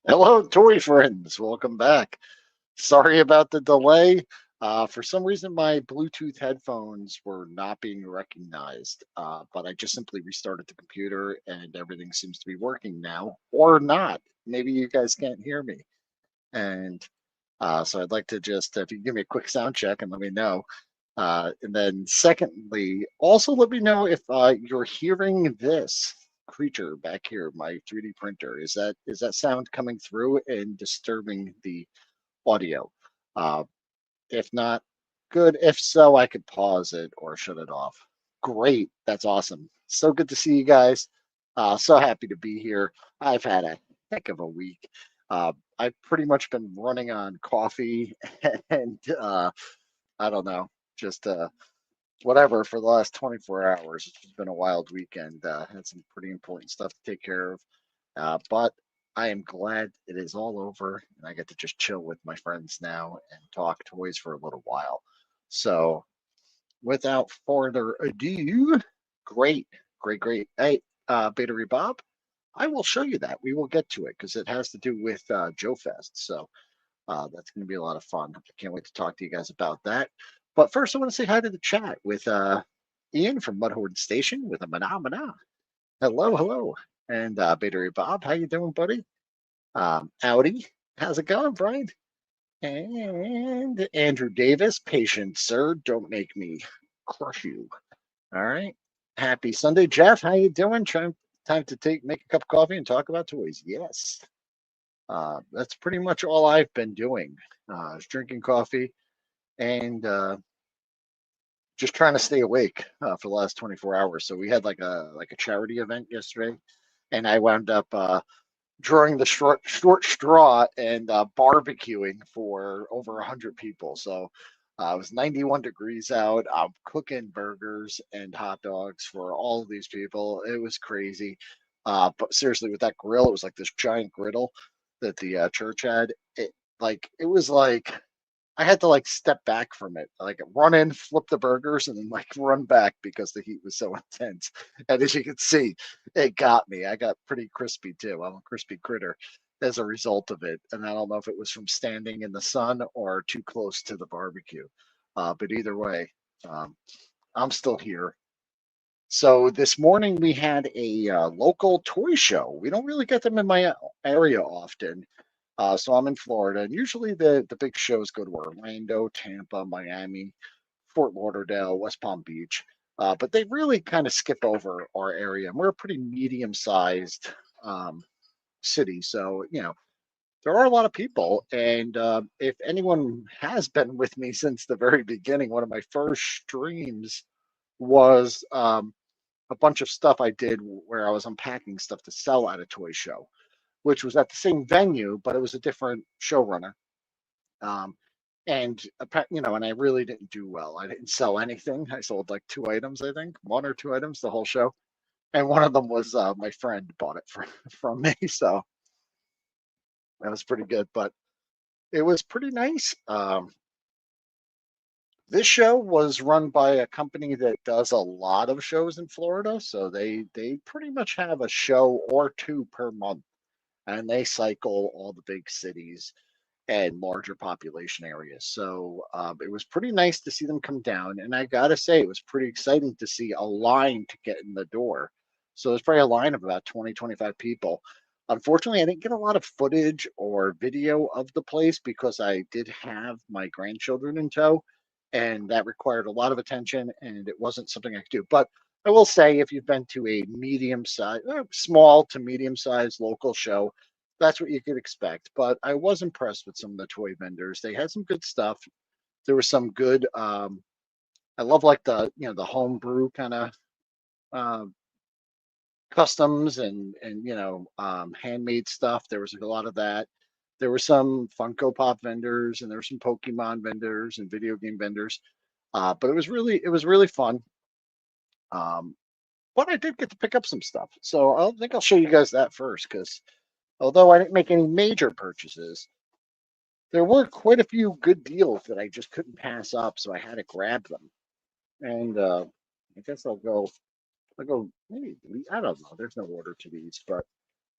Hello, toy friends. Welcome back. Sorry about the delay. For some reason, my Bluetooth headphones were not being recognized, but I just simply restarted the computer and everything seems to be working now, or not. Maybe you guys can't hear me. And so I'd like to just, if you give me a quick sound check and let me know. And then, secondly, also let me know if you're hearing this creature back here, my 3D printer. Is that sound coming through and disturbing the audio? Uh, if not, good. If so, I could pause it or shut it off. Great. That's awesome. So good to see you guys. So happy to be here. I've had a heck of a week. I've pretty much been running on coffee and I don't know, just whatever for the last 24 hours. It's been a wild weekend. Had some pretty important stuff to take care of. But I am glad it is all over and I get to just chill with my friends now and talk toys for a little while. So without further ado, great, great. Hey, Battery Bob, I will show you that. We will get to it because it has to do with Joe Fest. So that's going to be a lot of fun. I can't wait to talk to you guys about that. But first, I want to say hi to the chat with Ian from Mudhorde Station with a mana. Hello, hello. And Battery Bob, how you doing, buddy? Audi, how's it going, Brian? And Andrew Davis, patient sir, don't make me crush you. All right. Happy Sunday, Jeff. How you doing? Time to make a cup of coffee and talk about toys. Yes. That's pretty much all I've been doing. Is drinking coffee and just trying to stay awake for the last 24 hours. So we had like a charity event yesterday, and I wound up drawing the short straw and barbecuing for over 100 people. So it was 91 degrees out. I'm cooking burgers and hot dogs for all of these people. It was crazy. But seriously, with that grill, it was like this giant griddle that the church had. It was like I had to like step back from it, like run in, flip the burgers, and then like run back because the heat was so intense. And as you can see, it got me. I got pretty crispy too. I'm a crispy critter as a result of it. And I don't know if it was from standing in the sun or too close to the barbecue. But either way, um, I'm still here. So this morning we had a local toy show. We don't really get them in my area often. So I'm in Florida, and usually the big shows go to Orlando, Tampa, Miami, Fort Lauderdale, West Palm Beach. But they really kind of skip over our area. And we're a pretty medium-sized city, so there are a lot of people. And if anyone has been with me since the very beginning, one of my first streams was a bunch of stuff I did where I was unpacking stuff to sell at a toy show, which was at the same venue, but it was a different showrunner. Um, and I really didn't do well. I didn't sell anything. I sold like two items, I think, one or two items the whole show. And one of them was my friend bought it from me, so that was pretty good. But it was pretty nice. This show was run by a company that does a lot of shows in Florida, so they pretty much have a show or two per month, and they cycle all the big cities and larger population areas. So it was pretty nice to see them come down. And I gotta say, it was pretty exciting to see a line to get in the door. So there's probably a line of about 20, 25 people. Unfortunately, I didn't get a lot of footage or video of the place because I did have my grandchildren in tow, and that required a lot of attention, and it wasn't something I could do. But I will say, if you've been to a medium size, small to medium sized local show, that's what you could expect. But I was impressed with some of the toy vendors. They had some good stuff. There was some good. I love like the homebrew kind of uh, customs and handmade stuff. There was a lot of that. There were some Funko Pop vendors and there were some Pokemon vendors and video game vendors. But it was really fun. Um, but I did get to pick up some stuff, so I think I'll show you guys that first because although I didn't make any major purchases, there were quite a few good deals that I just couldn't pass up, so I had to grab them. And I guess I'll go maybe I don't know. There's no order to these, but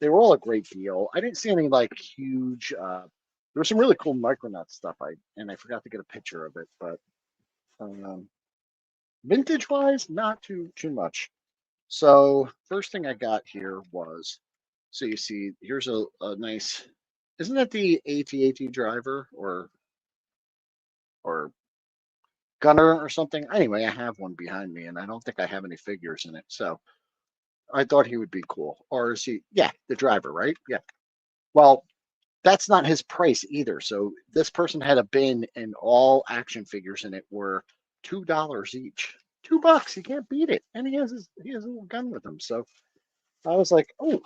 They were all a great deal. I didn't see any like huge. There was some really cool Micronaut stuff. I forgot to get a picture of it, but um, vintage wise, not too much. So first thing I got here was, so you see, here's a nice. Isn't that the AT-AT driver or Gunner or something? Anyway, I have one behind me, and I don't think I have any figures in it. So I thought he would be cool. Or is he? Yeah, the driver, right? Yeah. Well, that's not his price either. So this person had a bin, and all action figures in it were $2 each. $2. You can't beat it. And he has a little gun with him. So I was like, oh.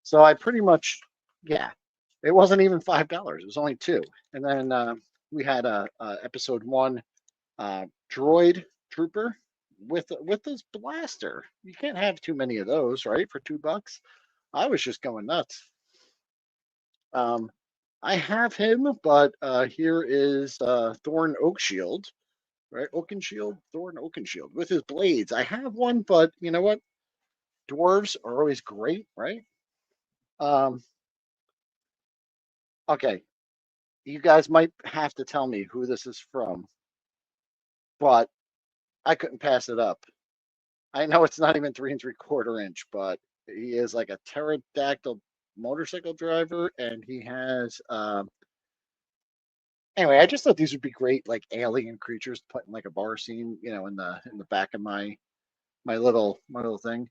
So I pretty much, yeah. It wasn't even $5. It was only two. And then we had a episode one droid trooper with this blaster. You can't have too many of those, right? For $2. I was just going nuts. Um, I have him, but here is Thorn Oakshield, right? Oakenshield, Thorn Oakenshield with his blades. I have one, but you know what? Dwarves are always great, right? Um, okay, you guys might have to tell me who this is from, but I couldn't pass it up. I know it's not even 3¾ inch, but he is like a pterodactyl motorcycle driver, and he has anyway, I just thought these would be great, like alien creatures to put in like a bar scene, in the back of my little thing.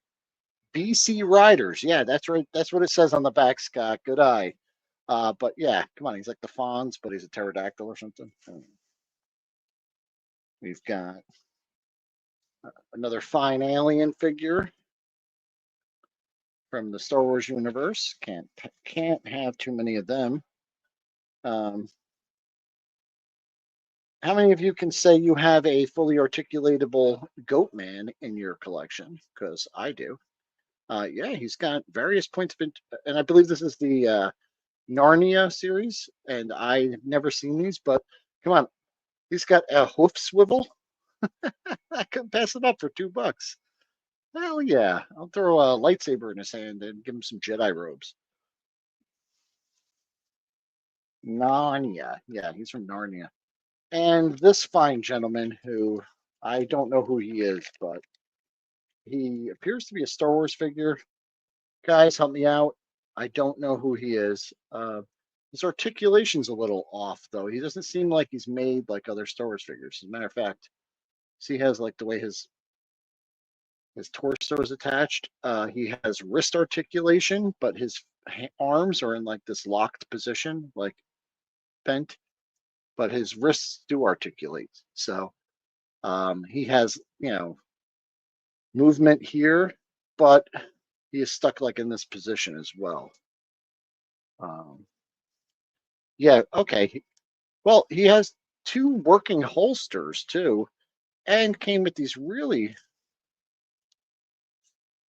BC Riders, yeah, that's right. That's what it says on the back, Scott. Good eye. But yeah, come on, he's like the Fonz, but he's a pterodactyl or something. We've got another fine alien figure from the Star Wars universe. Can't have too many of them. Um, how many of you can say you have a fully articulatable goat man in your collection? Because I do. Yeah, he's got various points of, and I believe this is the Narnia series, and I've never seen these, but come on, he's got a hoof swivel. I couldn't pass it up for $2. Hell yeah, I'll throw a lightsaber in his hand and give him some Jedi robes. Narnia, yeah, he's from Narnia. And this fine gentleman, who I don't know who he is, but he appears to be a Star Wars figure. Guys, help me out. I don't know who he is. His articulation's a little off, though. He doesn't seem like he's made like other Star Wars figures. As a matter of fact, see, he has like the way his torso is attached. He has wrist articulation, but his arms are in like this locked position, like bent. But his wrists do articulate. So he has, movement here, but he is stuck like in this position as well. Um, yeah, okay. Well, he has two working holsters too, and came with these really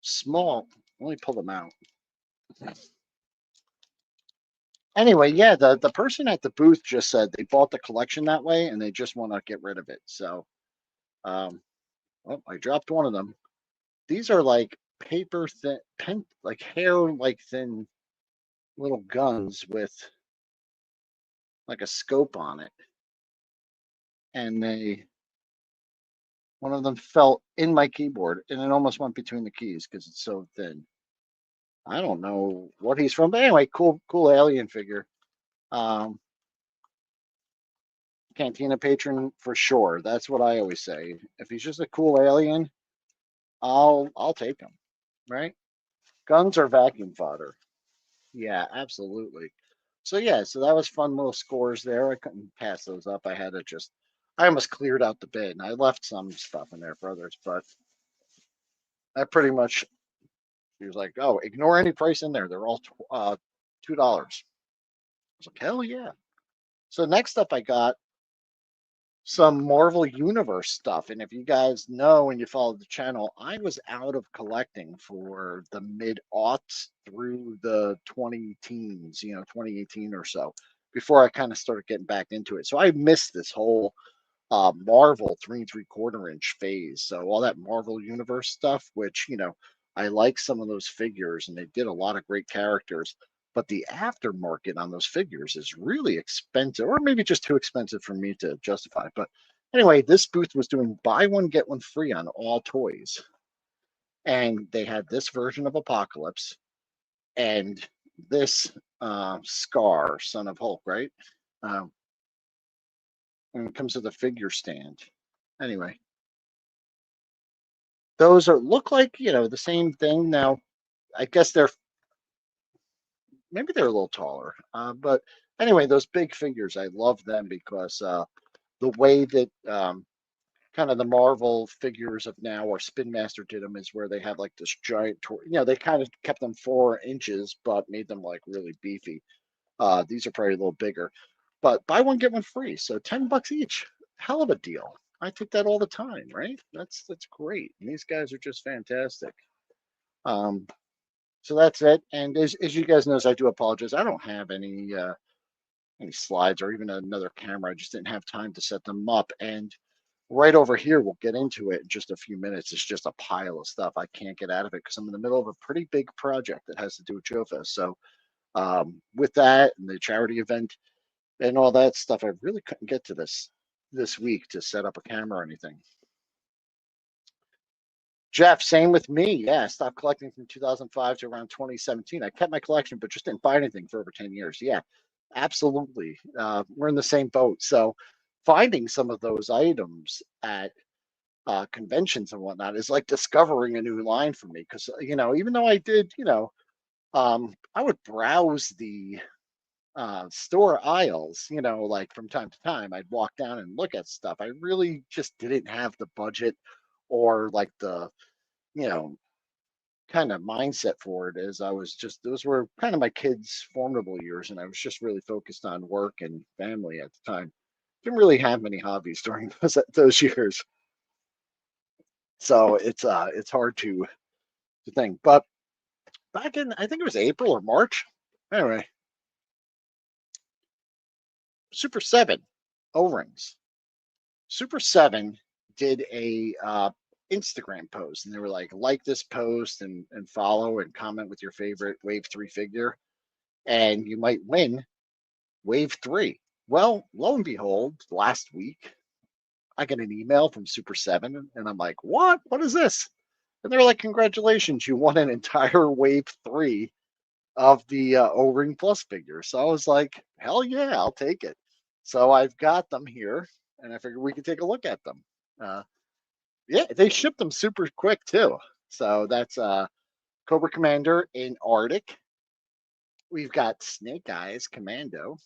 small. Let me pull them out. Anyway, yeah, the person at the booth just said they bought the collection that way and they just want to get rid of it. So, oh, I dropped one of them. These are like paper thin, like hair like thin little guns with like a scope on it, and one of them fell in my keyboard and it almost went between the keys because it's so thin. I don't know what he's from, but anyway, cool alien figure. Um, Cantina patron for sure. That's what I always say. If he's just a cool alien, I'll take him. Right? Guns are vacuum fodder. Yeah, absolutely. So yeah, so that was fun little scores there. I couldn't pass those up. I almost cleared out the bin. I left some stuff in there for others, but I pretty much, he was like, oh, ignore any price in there. They're all $2. I was like, hell yeah. So next up, I got some Marvel Universe stuff. And if you guys know and you follow the channel, I was out of collecting for the mid-aughts through the 20 teens, 2018 or so, before I kind of started getting back into it. So I missed this whole Marvel 3¾ inch phase. So all that Marvel Universe stuff, which, I like some of those figures, and they did a lot of great characters. But the aftermarket on those figures is really expensive, or maybe just too expensive for me to justify. But anyway, this booth was doing buy one, get one free on all toys. And they had this version of Apocalypse and this Scar, son of Hulk, right? Um, and it comes with a figure stand. Anyway, those are look like the same thing. Now, I guess maybe they're a little taller, but anyway, those big figures, I love them because the way that kind of the Marvel figures of now or Spin Master did them is where they have like this giant, they kind of kept them 4 inches, but made them like really beefy. These are probably a little bigger, but buy one get one free, so $10 each. Hell of a deal. I take that all the time, right? That's great. And these guys are just fantastic. Um, so that's it. And as you guys know, I do apologize. I don't have any slides or even another camera. I just didn't have time to set them up. And right over here, we'll get into it in just a few minutes. It's just a pile of stuff. I can't get out of it because I'm in the middle of a pretty big project that has to do with JoeFest. So with that and the charity event and all that stuff, I really couldn't get to this week to set up a camera or anything. Jeff, same with me. Yeah, I stopped collecting from 2005 to around 2017. I kept my collection, but just didn't buy anything for over 10 years. Yeah, absolutely. We're in the same boat. So finding some of those items at conventions and whatnot is like discovering a new line for me. Because, even though I did, I would browse the store aisles, like from time to time, I'd walk down and look at stuff. I really just didn't have the budget or like the, you know, kind of mindset for it as I was just, those were kind of my kids' formidable years. And I was just really focused on work and family at the time. Didn't really have many hobbies during those years. So it's hard to think. But back in, I think it was April or March. Anyway, Super 7 O-rings. Super 7 did a Instagram post, and they were like this post and follow and comment with your favorite Wave 3 figure, and you might win Wave 3. Well, lo and behold, last week I get an email from Super 7, and I'm like, what? What is this? And they're like, congratulations, you won an entire Wave 3 of the O-Ring Plus figure. So I was like, hell yeah, I'll take it. So I've got them here, and I figured we could take a look at them. Uh, yeah, they shipped them super quick too. So that's Cobra Commander in Arctic. We've got Snake Eyes Commando.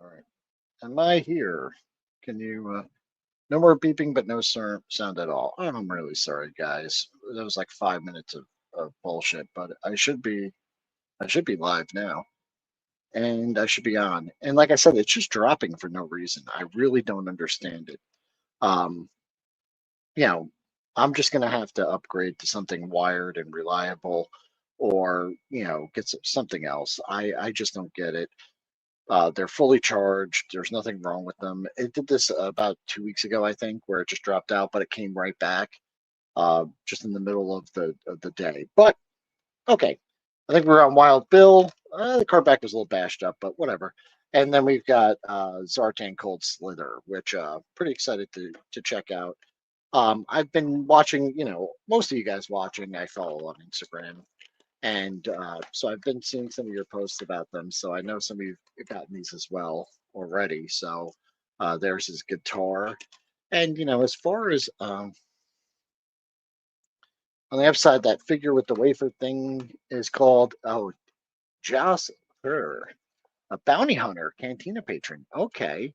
All right. Am I here? Can you, no more beeping, but no sound at all. I'm really sorry, guys. That was like 5 minutes of bullshit, but I should be live now and I should be on. And like I said, it's just dropping for no reason. I really don't understand it. Um, you know, I'm just going to have to upgrade to something wired and reliable or, get something else. I just don't get it. They're fully charged. There's nothing wrong with them. It did this about 2 weeks ago, I think, where it just dropped out, but it came right back just in the middle of the day. But okay, I think we're on Wild Bill. The card back was a little bashed up, but whatever. And then we've got Zartan Cold Slither, which pretty excited to check out. I've been watching, most of you guys watching. I follow on Instagram, and so I've been seeing some of your posts about them. So I know some of you've gotten these as well already. So there's his guitar. And, as far as on the upside, that figure with the wafer thing is called, Joss Her, a bounty hunter, cantina patron. Okay.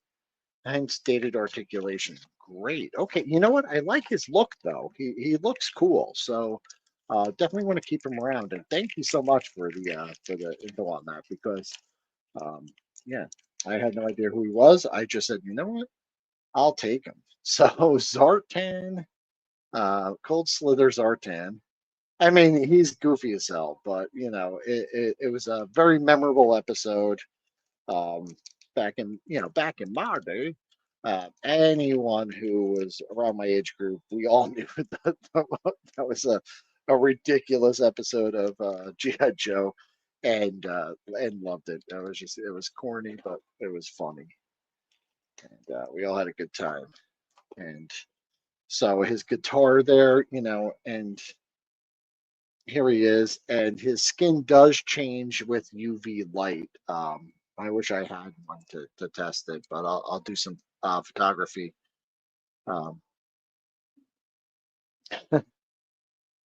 And stated articulation. Great. Okay. You know what? I like his look, though. He looks cool. So definitely want to keep him around. And thank you so much for the info on that because um, yeah, I had no idea who he was. I just said, you know what? I'll take him. So Zartan, Cold Slither Zartan. I mean, he's goofy as hell, but it was a very memorable episode. Um, back in my day, anyone who was around my age group, we all knew that was a ridiculous episode of GI Joe, and loved it. It was corny, but it was funny, and we all had a good time. And so his guitar there, and here he is, and his skin does change with UV light. I wish I had one to test it, but I'll do some photography. Um,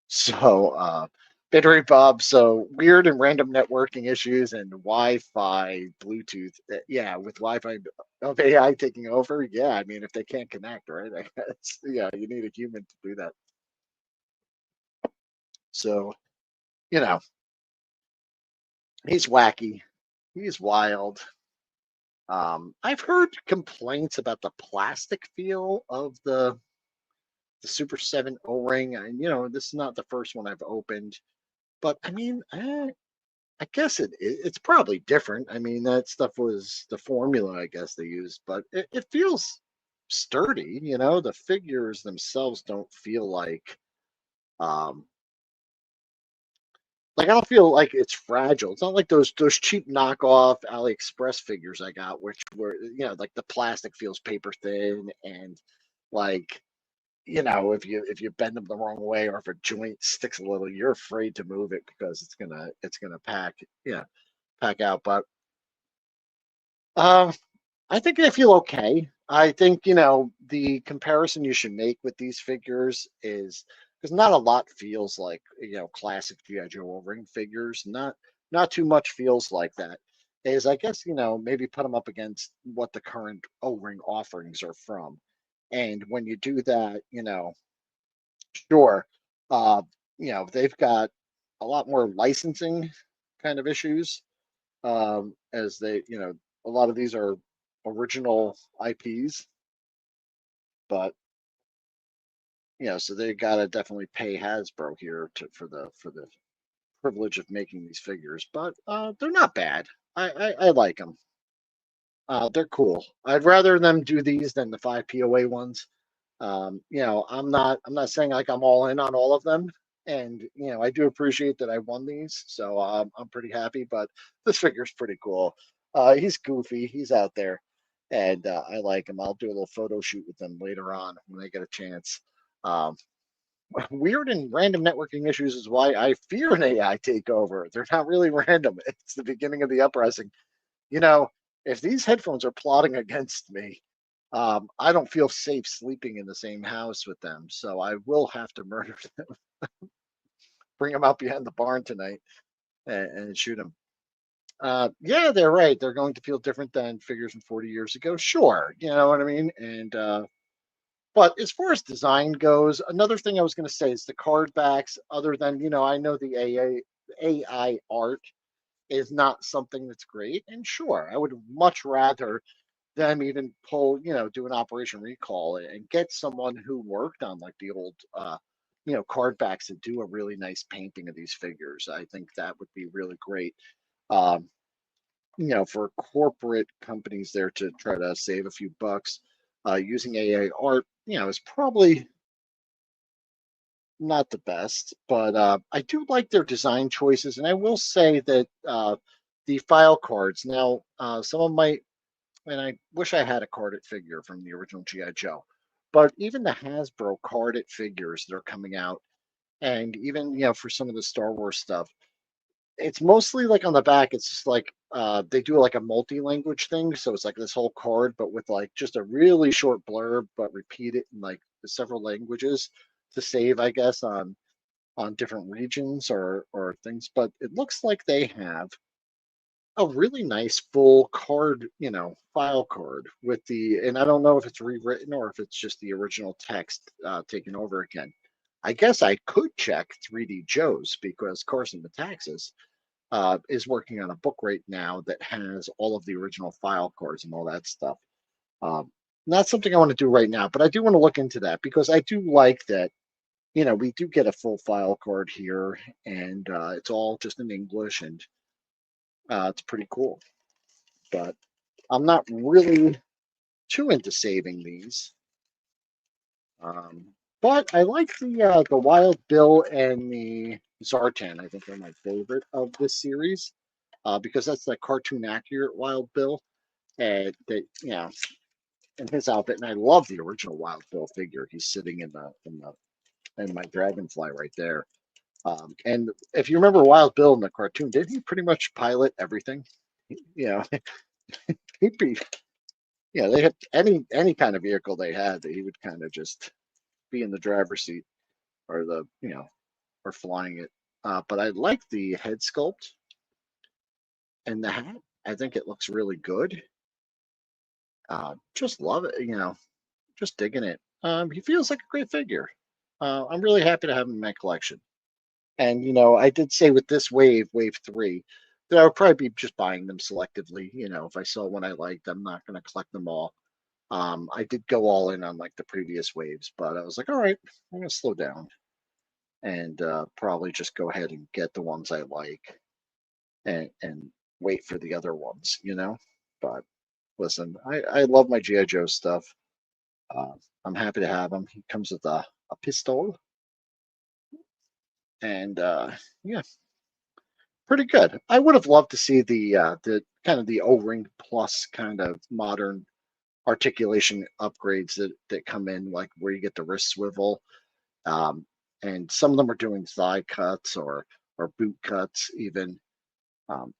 so, Bittery Bob, so weird and random networking issues and Wi-Fi, Bluetooth. Yeah, with Wi-Fi of AI taking over. Yeah, I mean, if they can't connect, right? I guess, yeah, you need a human to do that. So, you know, he's wacky. He's wild. I've heard complaints about the plastic feel of the Super 7 O-ring. And this is not the first one I've opened, but I mean, I guess it's probably different. I mean, that stuff was the formula, I guess they used, but it feels sturdy. The figures themselves don't feel um, like I don't feel like it's fragile. It's not like those cheap knockoff AliExpress figures I got, which were like the plastic feels paper thin and like if you bend them the wrong way or if a joint sticks a little, you're afraid to move it because it's gonna pack out. But uh, I think I feel okay. I think the comparison you should make with these figures is because not a lot feels like classic GI Joe O-ring figures. Not too much feels like that. Is I guess maybe put them up against what the current O-ring offerings are from, and when you do that, sure. Uh, they've got a lot more licensing kind of issues, as a lot of these are original IPs, but so they gotta definitely pay Hasbro here for the privilege of making these figures. But they're not bad. I like them. They're cool. I'd rather them do these than the 5 POA ones. I'm not saying like I'm all in on all of them, and I do appreciate that I won these, so I'm pretty happy. But this figure's pretty cool. He's goofy. He's out there, and I like him. I'll do a little photo shoot with them later on when I get a chance. Um, Weird and random networking issues is why I fear an AI takeover. They're not really random. It's the beginning of the uprising. You know, if these headphones are plotting against me, I don't feel safe sleeping in the same house with them. So I will have to murder them, bring them out behind the barn tonight and shoot them. Yeah, they're right. They're going to feel different than figures from 40 years ago. Sure, you know what I mean. And but as far as design goes, another thing I was going to say is the card backs. Other than I know the AI art is not something that's great. And sure, I would much rather them even pull, do an Operation Recall and get someone who worked on like the old, card backs and do a really nice painting of these figures. I think that would be really great. Um, for corporate companies there to try to save a few bucks using AI art, is probably not the best, but I do like their design choices. And I will say that the file cards, now, some of my, and I wish I had a carded figure from the original G.I. Joe, but even the Hasbro carded figures that are coming out, and even, for some of the Star Wars stuff, it's mostly like on the back, it's just like they do like a multi-language thing. So it's like this whole card, but with like just a really short blurb, but repeat it in like several languages to save, I guess, on different regions or things. But it looks like they have a really nice full card, file card with and I don't know if it's rewritten or if it's just the original text taken over again. I guess I could check 3D Joe's because Carson Metaxas is working on a book right now that has all of the original file cards and all that stuff. Um, Not something I want to do right now, but I do want to look into that because I do like that. We do get a full file card here, and it's all just in English, and it's pretty cool. But I'm not really too into saving these. Um, but I like the Wild Bill and the Zartan. I think they're my favorite of this series because that's the cartoon accurate Wild Bill, and that in his outfit. And I love the original Wild Bill figure. He's sitting in my Dragonfly right there. And if you remember Wild Bill in the cartoon, didn't he pretty much pilot everything? You know, he'd be they had any kind of vehicle they had that he would kind of just be in the driver's seat or or flying it. But I like the head sculpt and the hat. I think it looks really good. Just love it. Just digging it. He feels like a great figure. I'm really happy to have him in my collection. And I did say with this wave 3, that I would probably be just buying them selectively. If I saw one I liked, I'm not going to collect them all. I did go all in on like the previous waves, but I was like, all right, I'm going to slow down and probably just go ahead and get the ones I like and wait for the other ones. But listen, I love my G.I. Joe stuff. Uh, I'm happy to have him. He comes with a pistol, and yeah, pretty good. I would have loved to see the kind of the O-ring plus kind of modern articulation upgrades that come in, like where you get the wrist swivel. Um, and some of them are doing thigh cuts or boot cuts even.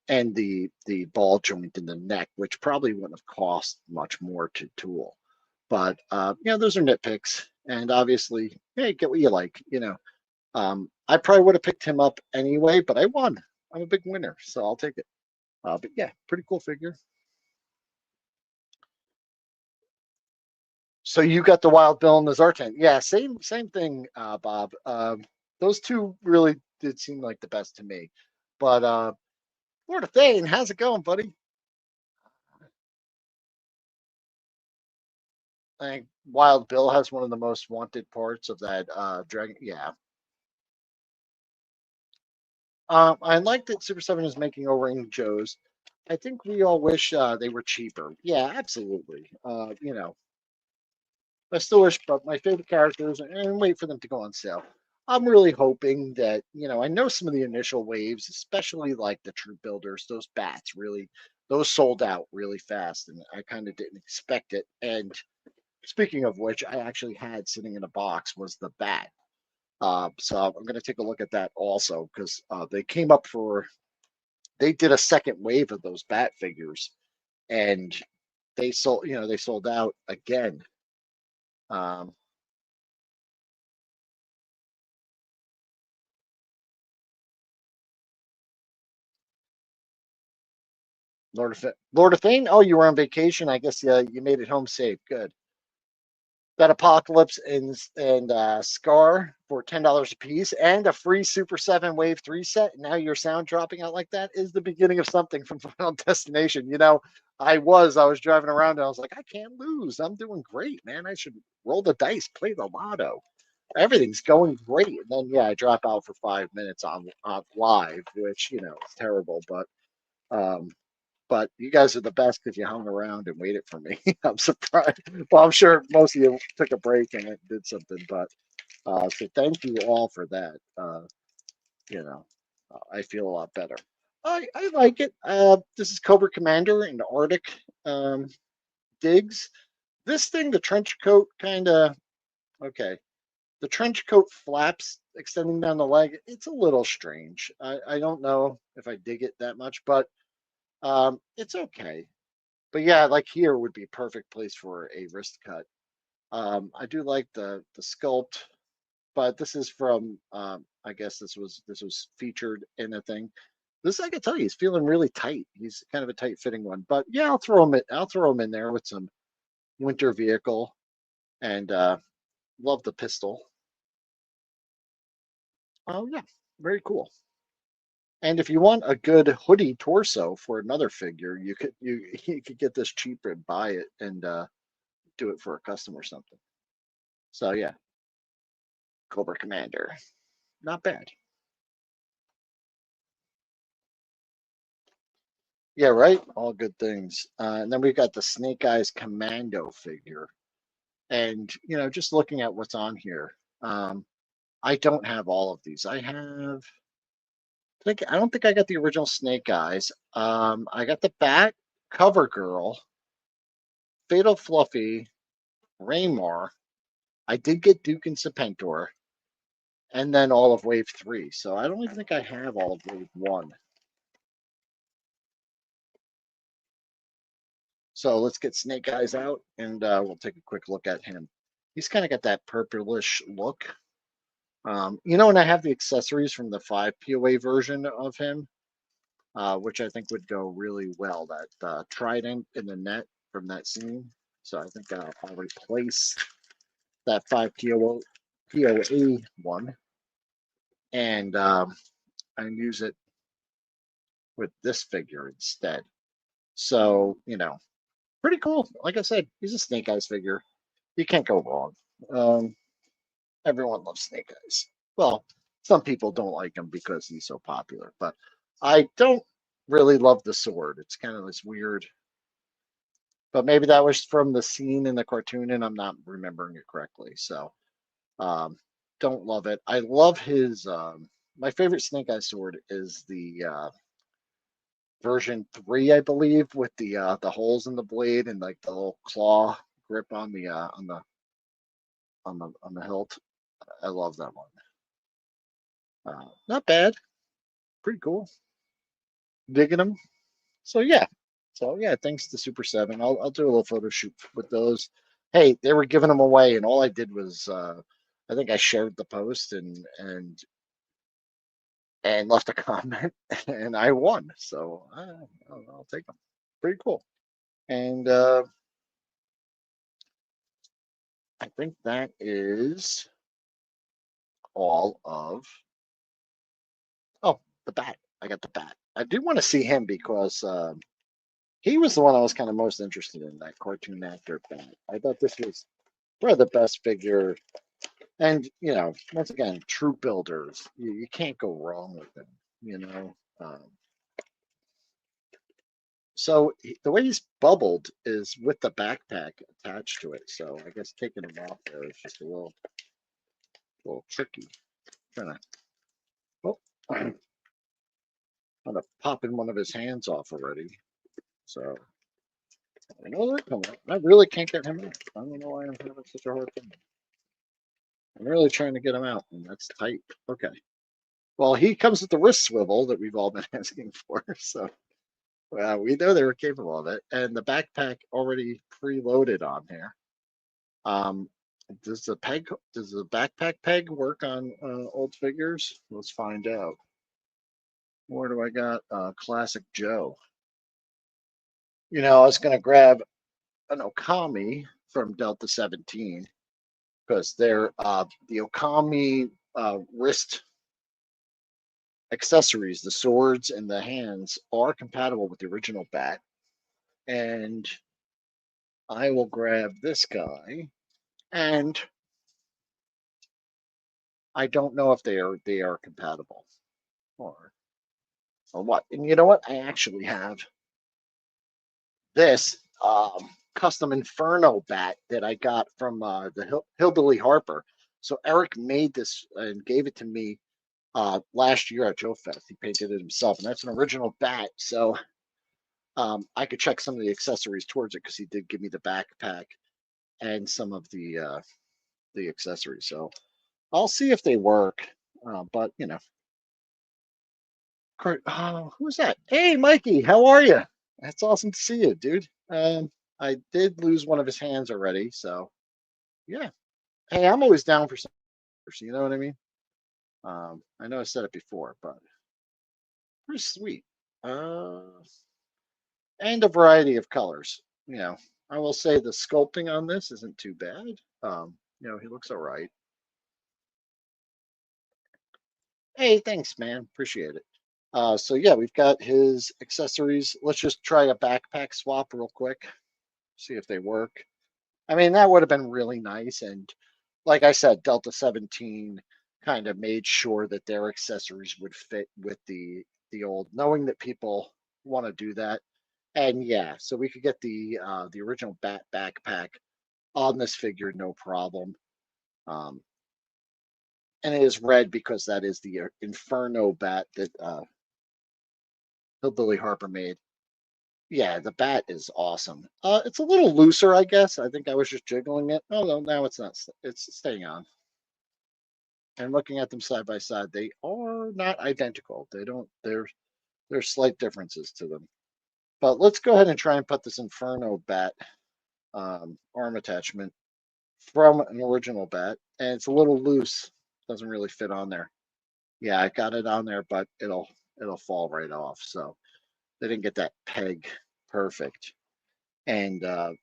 And the ball joint in the neck, which probably wouldn't have cost much more to tool. But those are nitpicks, and obviously, hey, get what you like. I probably would have picked him up anyway, but I won. I'm a big winner, so I'll take it. But yeah, pretty cool figure. So you got the Wild Bill and the Zartan. Yeah, same thing, Bob. Those two really did seem like the best to me. But Lord of Thane, how's it going, buddy? I think Wild Bill has one of the most wanted parts of that dragon. Yeah. I like that Super 7 is making O-ring Joes. I think we all wish they were cheaper. Yeah, absolutely. I still wish, but my favorite characters, and wait for them to go on sale. I'm really hoping that, I know some of the initial waves, especially like the troop builders, those bats really, those sold out really fast, and I kind of didn't expect it. And speaking of which, I actually had sitting in a box was the bat. So I'm going to take a look at that also because they did a second wave of those bat figures, and they sold out again. Um, Lord of Fame. Oh, you were on vacation. I guess you made it home safe. Good. That Apocalypse and Scar for $10 a piece, and a free Super 7 Wave 3 set. Now your sound dropping out like that is the beginning of something from Final Destination. I was driving around and I was like, I can't lose. I'm doing great, man. I should roll the dice, play the lotto. Everything's going great. And then I drop out for 5 minutes on live, which is terrible, um but you guys are the best because you hung around and waited for me. I'm surprised. Well, I'm sure most of you took a break and did something, but so thank you all for that. You know, I feel a lot better. I like it. This is Cobra Commander in the Arctic um, digs. This thing, the trench coat, kind of okay. The trench coat flaps extending down the leg. It's a little strange. I don't know if I dig it that much, but it's okay. But yeah, like here would be a perfect place for a wrist cut. I do like the sculpt, but this is from I guess this was featured in a thing. This I can tell you, he's feeling really tight. He's kind of a tight fitting one. But yeah, I'll throw him in there with some winter vehicle and love the pistol. Oh yeah, very cool. And if you want a good hoodie torso for another figure, you could get this cheaper and buy it and do it for a custom or something. So yeah, Cobra Commander. Not bad. Yeah, right? All good things. And then we've got the Snake Eyes Commando figure. And, just looking at what's on here, I don't have all of these. I don't think I got the original Snake Eyes. I got the Bat, Cover Girl, Fatal Fluffy, Raymar. I did get Duke and Serpentor, and then all of Wave 3. So I don't even think I have all of Wave 1. So let's get Snake Eyes out and we'll take a quick look at him. He's kind of got that purplish look. And I have the accessories from the 5 POA version of him, which I think would go really well. That trident in the net from that scene. So I think I'll replace that 5 POA one and use it with this figure instead. So, pretty cool. Like I said, he's a Snake Eyes figure. You can't go wrong. Um, Everyone loves Snake Eyes. Well, some people don't like him because he's so popular, but I don't really love the sword. It's kind of this weird, but maybe that was from the scene in the cartoon and I'm not remembering it correctly. So, um, don't love it. I love my favorite Snake Eye sword is the version 3, I believe, with the holes in the blade and like the little claw grip on the hilt. I love that one. Not bad, pretty cool. Digging them. So yeah, thanks to Super 7. I'll do a little photo shoot with those. Hey, they were giving them away, and all I did was I think I shared the post and left a comment, and I won. So I'll take them. Pretty cool. And I think that is all of. Oh, the bat. I got the bat. I do want to see him because he was the one I was kind of most interested in, that cartoon actor bat. I thought this was probably the best figure. And, once again, troop builders, you can't go wrong with them, you know. So the way he's bubbled is with the backpack attached to it. So I guess taking him off there is just a little tricky. Trying to, oh, I'm gonna popping one of his hands off already. So I know they're coming. I really can't get him out. I don't know why I'm having such a hard time. I'm really trying to get him out, and that's tight. Okay. Well, he comes with the wrist swivel that we've all been asking for. So we know they were capable of it, and the backpack already preloaded on here. Does the backpack peg work on old figures? Let's find out. Where do I got Classic Joe? I was going to grab an Okami from Delta 17 because they're the Okami wrist accessories, the swords and the hands, are compatible with the original bat. And I will grab this guy, and I don't know if they are compatible or or what. And you know what? I actually have this custom Inferno bat that I got from the Hillbilly Harper. So Eric made this and gave it to me last year at Joe Fest. He painted it himself, and that's an original bat. So I could check some of the accessories towards it because he did give me the backpack and some of the accessories. So I'll see if they work. But who's that? Hey, Mikey, how are you? That's awesome to see you, dude. I did lose one of his hands already, so yeah. Hey, I'm always down for some. You know what I mean? I know I said it before, but pretty sweet. Uh, and a variety of colors. I will say the sculpting on this isn't too bad. He looks all right. Hey, thanks, man. Appreciate it. So yeah, we've got his accessories. Let's just try a backpack swap real quick, see if they work. I mean, that would have been really nice. And like I said, Delta 17 kind of made sure that their accessories would fit with the old, knowing that people want to do that. And yeah, so we could get the original bat backpack on this figure, no problem. Um, and it is red because that is the Inferno bat that Hillbilly Harper made. Yeah, the bat is awesome. It's a little looser, I guess. I think I was just jiggling it. Oh no, now it's not. It's staying on. And looking at them side by side, they are not identical. They don't. There's slight differences to them. But let's go ahead and try and put this Inferno bat arm attachment from an original bat, and it's a little loose. Doesn't really fit on there. Yeah, I got it on there, but it'll fall right off. So they didn't get that peg perfect. And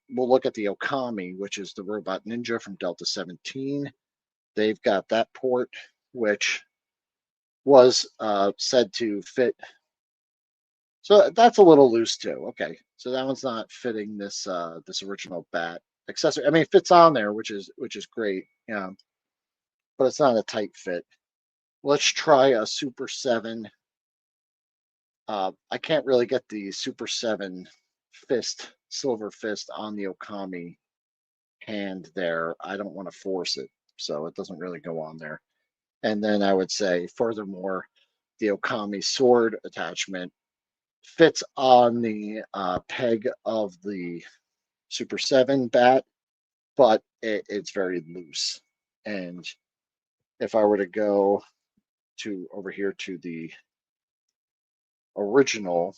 we'll look at the Okami, which is the Robot Ninja from Delta 17. They've got that port, which was said to fit. So that's a little loose too. Okay, so that one's not fitting this original bat accessory. I mean, it fits on there, which is great. But it's not a tight fit. Let's try a Super 7. I can't really get the Super 7 silver fist on the Okami hand there. I don't want to force it, so it doesn't really go on there. And then I would say, furthermore, the Okami sword attachment fits on the peg of the Super 7 bat, but it's very loose. And if I were to go to over here to the original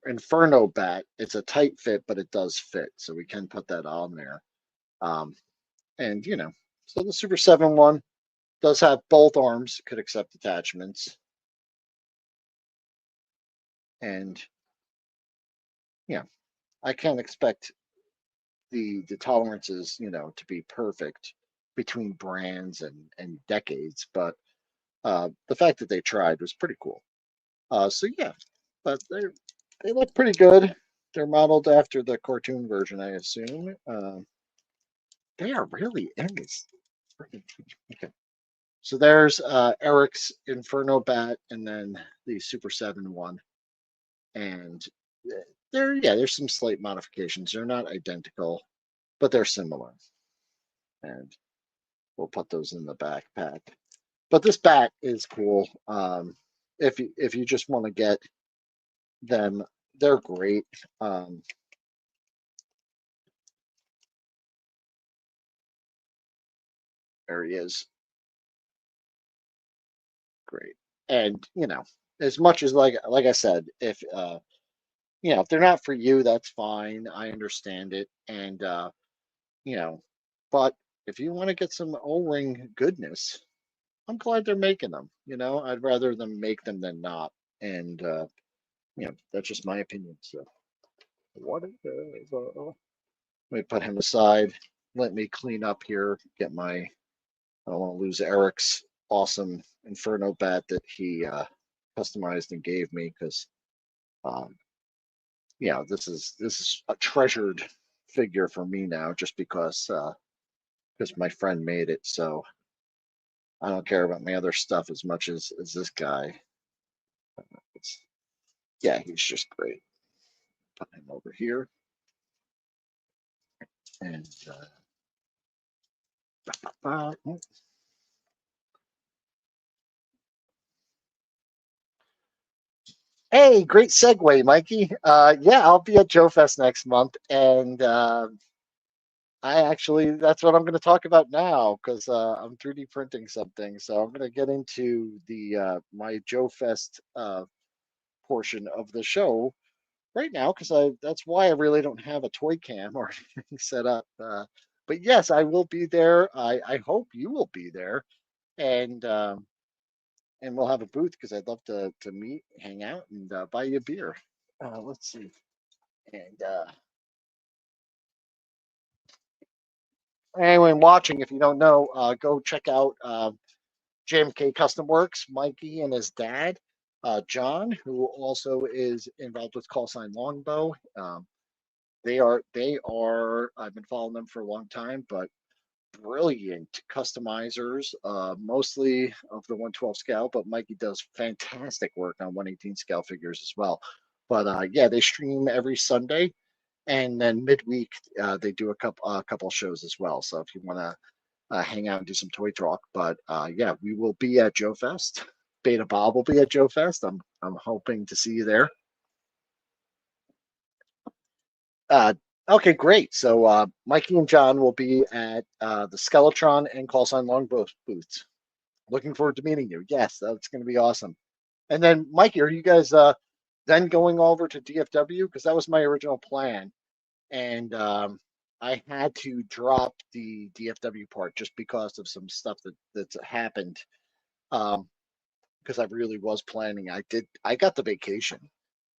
Inferno bat, it's a tight fit, but it does fit. So we can put that on there. Um, and, so the Super 7 one does have both arms, could accept attachments. And, yeah, I can't expect the tolerances, to be perfect between brands and decades, but the fact that they tried was pretty cool. So yeah, but they look pretty good. They're modeled after the cartoon version, I assume. They are really in this. Okay. So there's Eric's Inferno Bat and then the Super 7 one. And there's some slight modifications. They're not identical, but they're similar. And we'll put those in the backpack. But this bat is cool. If you just want to get them, they're great. There he is. Great. And as much as like I said, if they're not for you, that's fine. I understand it. And you know, but if you want to get some O-ring goodness, I'm glad they're making them. I'd rather them make them than not. And that's just my opinion. So what is let me put him aside. Let me clean up here. Get my. I don't want to lose Eric's awesome Inferno bat that he customized and gave me because um, this is a treasured figure for me now just because my friend made it. So I don't care about my other stuff as much as this guy. It's, yeah, he's just great. Put him over here and uh, hey, great segue, Mikey. Yeah, I'll be at Joe Fest next month, and I actually that's what I'm going to talk about now because I'm 3D printing something. So I'm going to get into the my Joe Fest portion of the show right now because I that's why I really don't have a toy cam or anything set up. But yes, I will be there. I hope you will be there, and and we'll have a booth because I'd love to meet, hang out, and buy you a beer. Let's see. And anyone watching, if you don't know, go check out JMK Custom Works, Mikey and his dad, John, who also is involved with Call Sign Longbow. They are. I've been following them for a long time, but brilliant customizers, mostly of the 112 scale. But Mikey does fantastic work on 118 scale figures as well. But yeah, they stream every Sunday, and then midweek they do a couple shows as well. So if you want to hang out and do some toy talk. But yeah, we will be at Joe Fest. Beta Bob will be at Joe Fest. I'm hoping to see you there. Uh, okay, great. So Mikey and John will be at the Skeletron and Call Sign Longbow booths. Looking forward to meeting you. Yes, that's going to be awesome. And then, Mikey, are you guys then going over to DFW? Because that was my original plan. And I had to drop the DFW part just because of some stuff that's happened. Um, because I really was planning. I got the vacation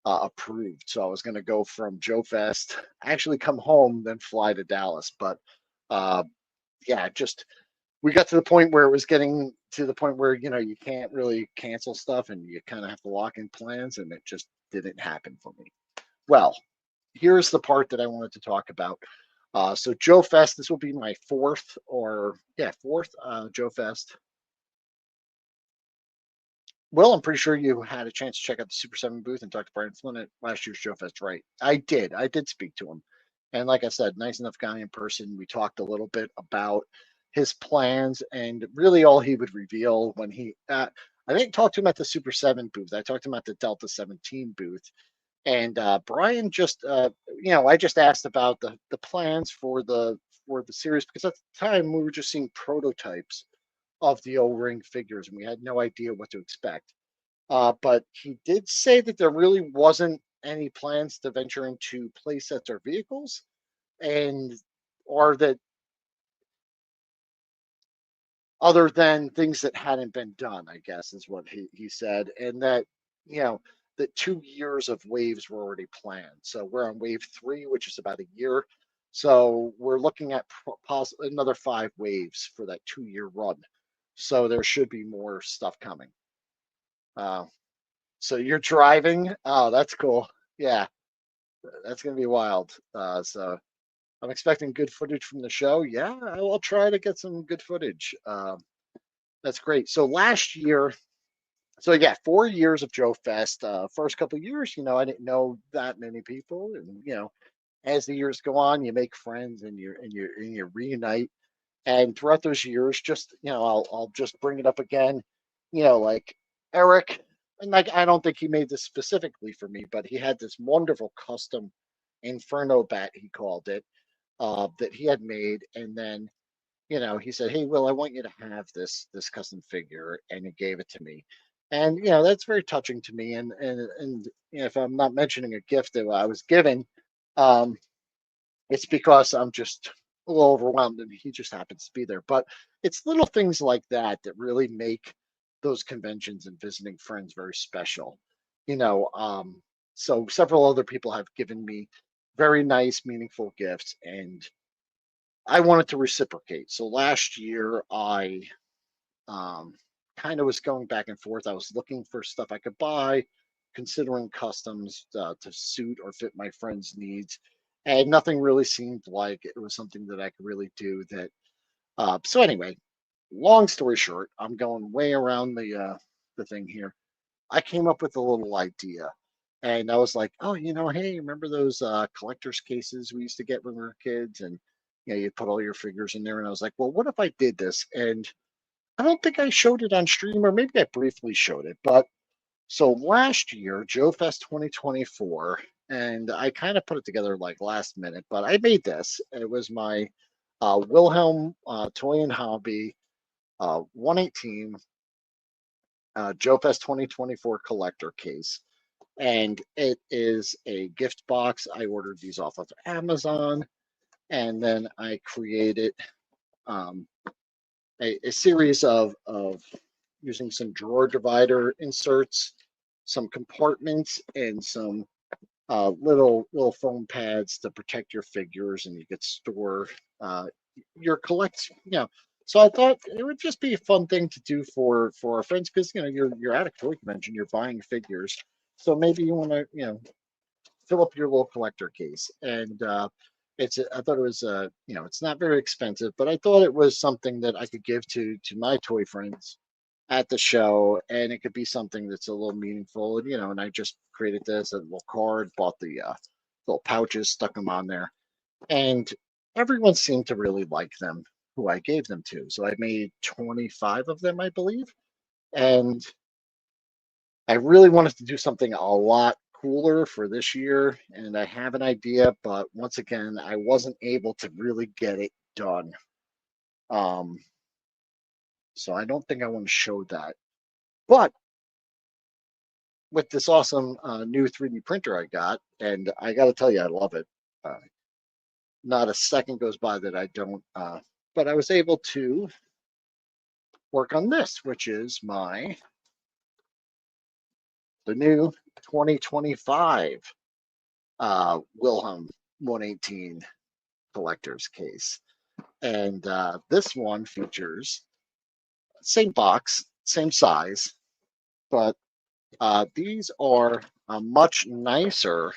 approved, so I was going to go from Joe Fest, actually come home, then fly to Dallas. But uh, yeah, just we got to the point where it was getting to the point where you can't really cancel stuff, and you kind of have to lock in plans, and it just didn't happen for me. Well, here's the part that I wanted to talk about. So Joe Fest, this will be my fourth Joe Fest. Well, I'm pretty sure you had a chance to check out the Super 7 booth and talk to Brian Flynn at last year's Joe Fest, right? I did. I did speak to him. And like I said, nice enough guy in person. We talked a little bit about his plans and really all he would reveal when I didn't talk to him at the Super 7 booth. I talked to him at the Delta 17 booth. And Brian just, I just asked about the plans for the series because at the time we were just seeing prototypes of the O-ring figures, and we had no idea what to expect. But he did say that there really wasn't any plans to venture into playsets or vehicles, and or that other than things that hadn't been done, I guess is what he said, and that you know that 2 years of waves were already planned. So we're on wave three, which is about a year. So we're looking at another 5 waves for that 2 year run. So there should be more stuff coming. Uh, so you're driving. Oh, that's cool. Yeah, that's gonna be wild. So I'm expecting good footage from the show. Yeah, I will try to get some good footage. That's great. So last year, so yeah, 4 years of Joe Fest. First couple of years, I didn't know that many people, and as the years go on, you make friends and you reunite. And throughout those years, just I'll just bring it up again. Like Eric, and like I don't think he made this specifically for me, but he had this wonderful custom Inferno bat, he called it, that he had made, and then he said, "Hey, Will, I want you to have this custom figure," and he gave it to me, and that's very touching to me. And if I'm not mentioning a gift that I was given, um, it's because I'm just a little overwhelmed and he just happens to be there. But it's little things like that that really make those conventions and visiting friends very special. You know, um, So several other people have given me very nice, meaningful gifts, and I wanted to reciprocate. So last year, I um, kind of was going back and forth. I was looking for stuff I could buy, considering customs to suit or fit my friends' needs, and nothing really seemed like it was something that I could really do. That so anyway, long story short, I'm going way around the thing here. I came up with a little idea. And I was like, oh, hey, remember those collector's cases we used to get when we were kids? And you put all your figures in there. And I was like, well, what if I did this? And I don't think I showed it on stream, or maybe I briefly showed it. But so last year, Joe Fest 2024, and I kind of put it together like last minute, but I made this. It was my Wilhelm Toy and Hobby 118 Joe Fest 2024 collector case. And it is a gift box. I ordered these off of Amazon, and then I created um, a series of using some drawer divider inserts, some compartments, and some little foam pads to protect your figures, and you could store uh, your collect. So I thought it would just be a fun thing to do for our friends, because you're at a toy convention, you're buying figures, so maybe you want to fill up your little collector case. And I thought it was it's not very expensive, but I thought it was something that I could give to my toy friends at the show, and it could be something that's a little meaningful. And and I just created this a little card, bought the little pouches, stuck them on there, and everyone seemed to really like them who I gave them to. So I made 25 of them, I believe, and I really wanted to do something a lot cooler for this year, and I have an idea, but once again, I wasn't able to really get it done. Um, so I don't think I want to show that. But with this awesome new 3D printer I got, and I got to tell you, I love it. Uh, Not a second goes by that I don't. But I was able to work on this, which is the new 2025 Wilhelm 118 collector's case. And this one features same box, same size, but these are a much nicer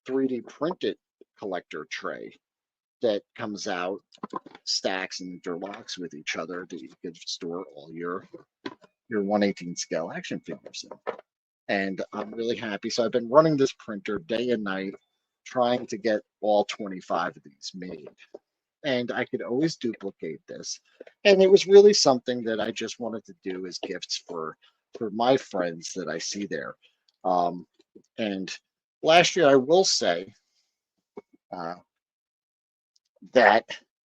3D printed collector tray that comes out, stacks and interlocks with each other, that you could store all your 1/18 scale action figures in. And I'm really happy. So I've been running this printer day and night, trying to get all 25 of these made. And I could always duplicate this. And it was really something that I just wanted to do as gifts for my friends that I see there. And last year, I will say uh, that,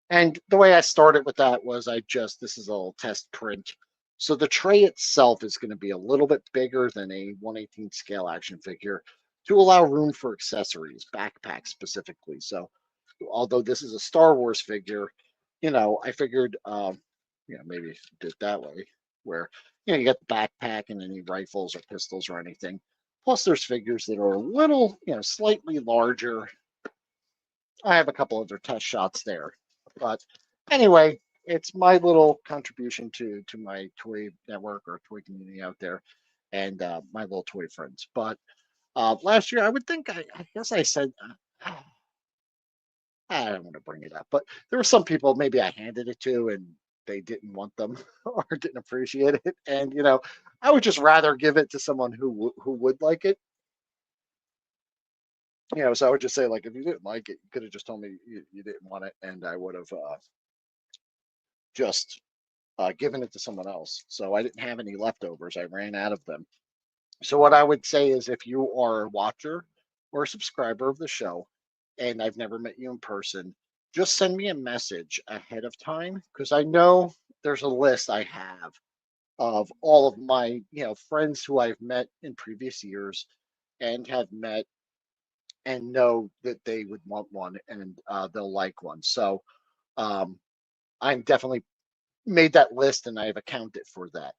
and the way I started with that was this is a little test print. So the tray itself is going to be a little bit bigger than a 1/18 scale action figure, to allow room for accessories, backpacks specifically. So although this is a Star Wars figure, I figured, maybe do it that way, where, you get the backpack and any rifles or pistols or anything. Plus, there's figures that are a little, slightly larger. I have a couple other test shots there. But anyway, it's my little contribution to my toy network or toy community out there, and my little toy friends. But last year, I would think, I guess I said, I don't want to bring it up, but there were some people maybe I handed it to and they didn't want them or didn't appreciate it. And, I would just rather give it to someone who would like it. So I would just say, like, if you didn't like it, you could have just told me you didn't want it, and I would have just given it to someone else. So I didn't have any leftovers. I ran out of them. So what I would say is, if you are a watcher or a subscriber of the show and I've never met you in person, just send me a message ahead of time, because I know there's a list I have of all of my, friends who I've met in previous years and have met and know that they would want one, and they'll like one. So um, I'm definitely made that list, and I've accounted for that.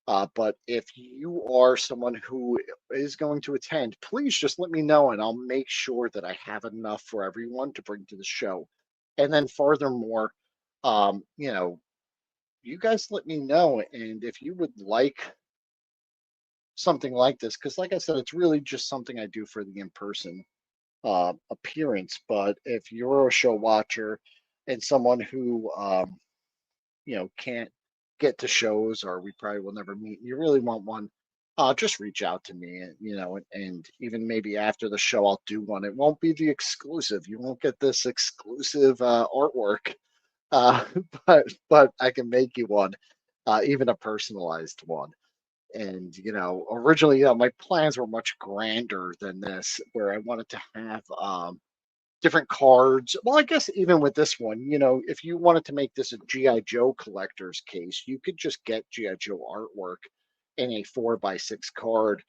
But if you are someone who is going to attend, please just let me know and I'll make sure that I have enough for everyone to bring to the show. And then furthermore, you know, you guys let me know. And if you would like something like this, because like I said, it's really just something I do for the in-person appearance. But if you're a show watcher and someone who can't get to shows or we probably will never meet, and you really want one, just reach out to me, and and even maybe after the show I'll do one. It won't be the exclusive. You won't get this exclusive artwork, uh, but I can make you one, even a personalized one. And originally, my plans were much grander than this, where I wanted to have different cards. Well, I guess even with this one, if you wanted to make this a GI Joe collector's case, you could just get GI Joe artwork in a 4x6 card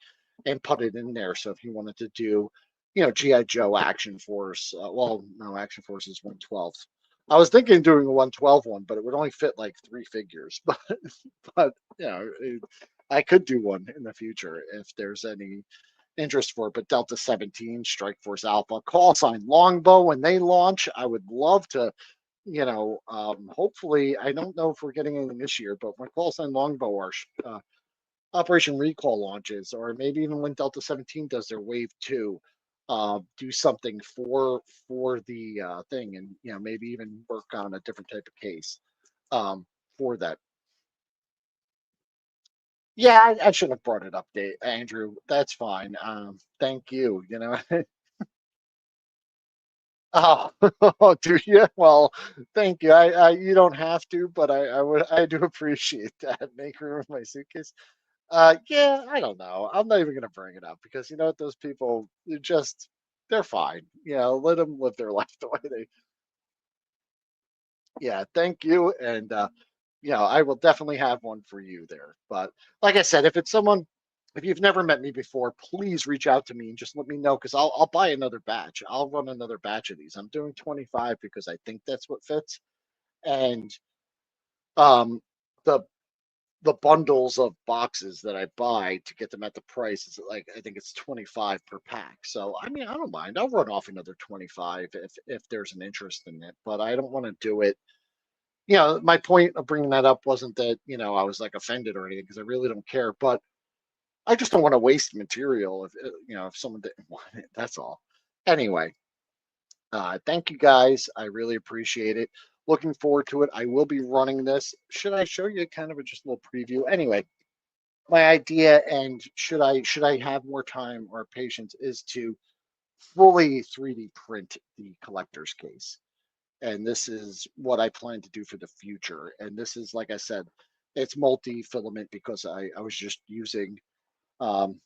and put it in there. So if you wanted to do, GI Joe Action Force, well, no, Action Force is 112. I was thinking of doing a 112 one, but it would only fit like 3 figures. But I could do one in the future if there's any interest for it. But Delta 17, Strike Force Alpha, Call Sign Longbow, when they launch, I would love to, hopefully, I don't know if we're getting anything this year, but when Call Sign Longbow or Operation Recall launches, or maybe even when Delta 17 does their Wave 2, do something for the thing, and maybe even work on a different type of case for that. Yeah, I should have brought it up, Andrew. That's fine. Thank you. Oh, do you? Well, thank you. You don't have to, but I do appreciate that. Make room in my suitcase. Yeah, I don't know. I'm not even gonna bring it up because you know what? Those people, they're fine. Let them live their life the way they. Yeah, thank you, and I will definitely have one for you there. But like I said, if you've never met me before, please reach out to me and just let me know because I'll buy another batch. I'll run another batch of these. I'm doing 25 because I think that's what fits, and um, the the bundles of boxes that I buy to get them at the price is like I think it's 25 per pack. So I mean, I don't mind. I'll run off another 25 if there's an interest in it, but I don't want to do it. My point of bringing that up wasn't that, I was like offended or anything because I really don't care, but I just don't want to waste material if someone didn't want it. That's all. Anyway, thank you guys. I really appreciate it. Looking forward to it. I will be running this. Should I show you kind of just a little preview? Anyway, my idea, and should I have more time or patience, is to fully 3D print the collector's case. And this is what I plan to do for the future. And this is, like I said, it's multi-filament because I was just using um,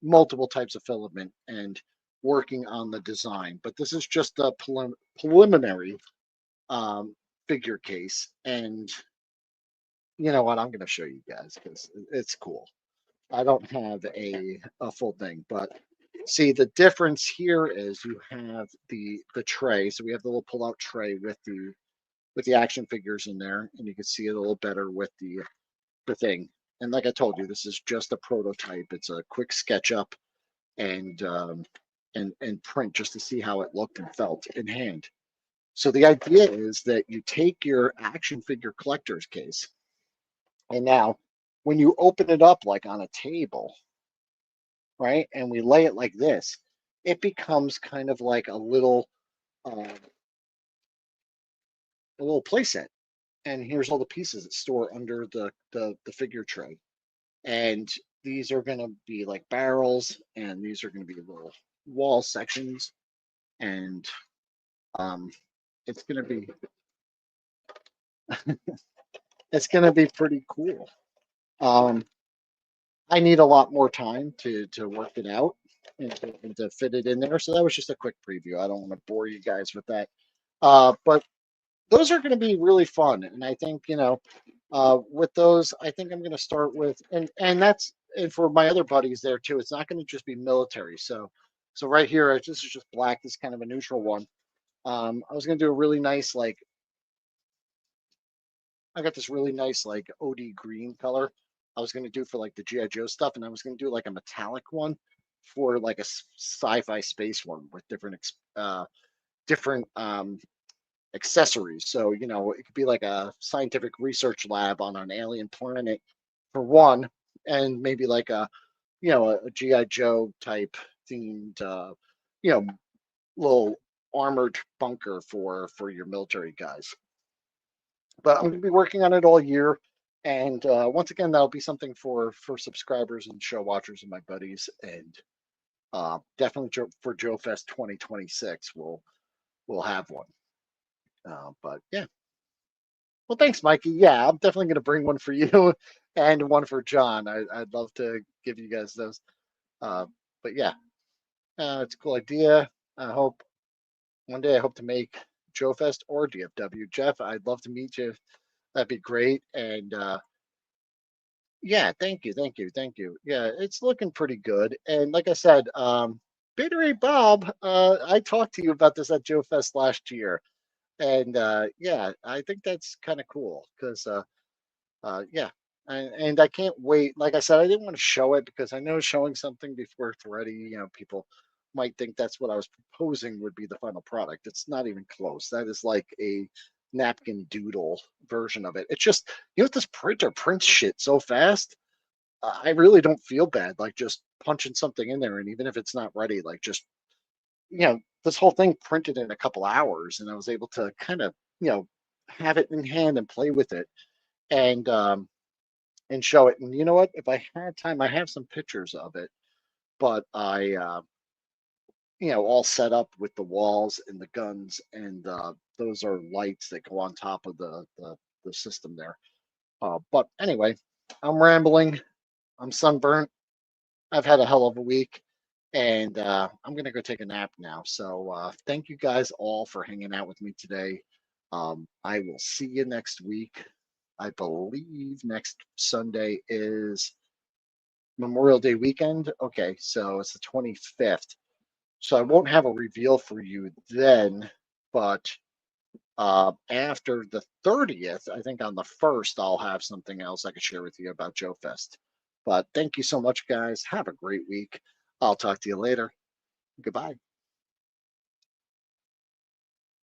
multiple types of filament and working on the design. But this is just a preliminary um, figure case. And you know what? I'm going to show you guys because it's cool. I don't have a full thing, but see the difference here is you have the tray. So we have the little pull-out tray with the action figures in there, and you can see it a little better with the thing. And like I told you, this is just a prototype. It's a quick sketch up and and print just to see how it looked and felt in hand. So the idea is that you take your action figure collector's case, and now when you open it up like on a table, right, and we lay it like this, it becomes kind of like a little playset. And here's all the pieces that store under the figure tray. And these are going to be like barrels, and these are going to be little wall sections, and um, it's going to be pretty cool. Um, I need a lot more time to work it out and to fit it in there. So that was just a quick preview. I don't want to bore you guys with that. But those are going to be really fun, and I think with those, I think I'm going to start with and that's and for my other buddies there too. It's not going to just be military. So right here, this is just black. This is kind of a neutral one. I was going to do a really nice like I got this really nice like OD green color. I was going to do for like the G.I. Joe stuff, and I was going to do like a metallic one for like a sci-fi space one with different accessories. So, you know, it could be like a scientific research lab on an alien planet for one, and maybe like a GI Joe type themed you know little armored bunker for your military guys. But I'm going to be working on it all year, and once again, that'll be something for subscribers and show watchers and my buddies, and definitely for Joe Fest 2026, we'll have one. But yeah, well, thanks, Mikey. Yeah, I'm definitely going to bring one for you and one for John. I'd love to give you guys those. Uh, but yeah, it's a cool idea. I hope one day I hope to make Joe Fest or DFW. Jeff, I'd love to meet you. That'd be great. And yeah, thank you. Yeah, it's looking pretty good. And like I said, Bittery Bob, I talked to you about this at Joe Fest last year. And yeah, I think that's kind of cool because yeah, and I can't wait. Like I said, I didn't want to show it because I know showing something before it's ready, you know, people might think that's what I was proposing would be the final product. It's not even close. That is like a napkin doodle version of it. It's just, you know, this printer prints shit so fast. I really don't feel bad like just punching something in there, and even if it's not ready, like just, you know, this whole thing printed in a couple hours, and I was able to kind of, you know, have it in hand and play with it. And show it. And you know what? If I had time, I have some pictures of it, but you know, all set up with the walls and the guns, and those are lights that go on top of the system there. But anyway, I'm rambling. I'm sunburnt. I've had a hell of a week, and I'm gonna go take a nap now. So thank you guys all for hanging out with me today. I will see you next week. I believe next Sunday is Memorial Day weekend. Okay, so it's the 25th. So I won't have a reveal for you then, but after the 30th, I think on the 1st, I'll have something else I could share with you about Joe Fest. But thank you so much, guys. Have a great week. I'll talk to you later. Goodbye.